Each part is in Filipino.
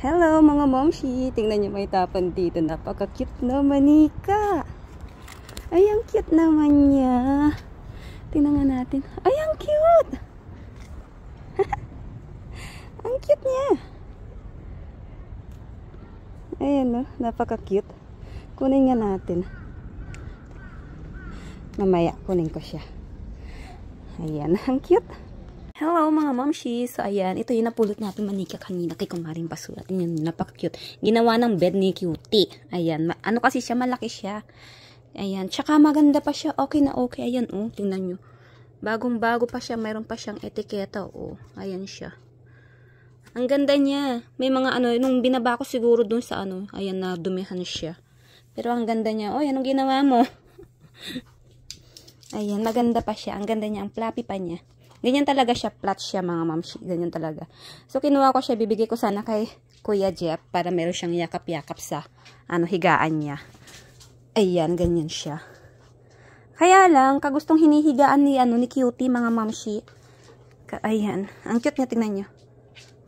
Hello mga momshi! Tingnan niyo may tapan dito. Napaka-cute na manika. Ay, ang cute naman niya. Tingnan nga natin. Ay, ang cute! Ang cute niya. Ayan no, napaka-cute. Kunin nga natin. Mamaya, kunin ko siya. Ayan, ang cute. Hello mga momshi. So ayan, ito yung napulot natin manika kanina kay Kumaring Basura. Tingnan niyo, napaka-cute. Ginawa ng bed ni Cutie. Ayan, ano kasi siya, malaki siya. Ayan, tsaka maganda pa siya. Okay na okay. Ayan, oh, tingnan niyo. Bagong-bago pa siya, mayroon pa siyang etiketa, oh. Ayan siya. Ang ganda niya. May mga ano, nung binaba ko siguro dun sa ano, ayan na dumihan siya. Pero ang ganda niya. Oh, anong ginawa mo? Ayan, maganda pa siya. Ang ganda niya, ang fluffy pa niya. Ganyan talaga siya, flat siya mga mamshi. Ganyan talaga. So, kinuha ko siya, bibigay ko sana kay Kuya Jeff para meron siyang yakap-yakap sa higaan niya. Ayan, ganyan siya. Kaya lang, kagustong hinihigaan ni Cutie mga mamshi. Ayan, ang cute niya, tingnan niyo.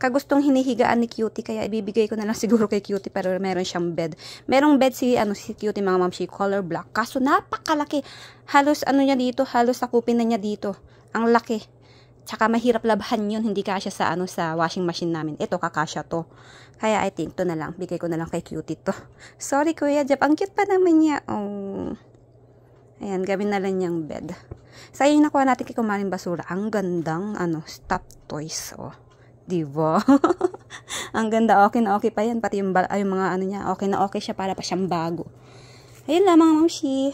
Kagustong hinihigaan ni Cutie, kaya ibibigay ko na lang siguro kay Cutie pero meron siyang bed. Merong bed si Cutie mga mamshi, color black. Kaso napakalaki. Halos niya dito, halos sakupin na niya dito. Ang laki. Tsaka mahirap labhan yun, hindi kasya sa sa washing machine namin. Ito kakasya to. Kaya I think to na lang, bigay ko na lang kay Cutie to. Sorry Kuya Jeff, ang cute pa naman niya. Oh. Ayan, gawin na lang niyang bed. Sa yung nakuha natin kay Kumaring Basura, ang gandang stuffed toys. Oh. Diba? Ang ganda, okay na okay pa yan. Pati yung mga niya, okay na okay siya, para pa siyang bago. Ayun lang mga mamshi.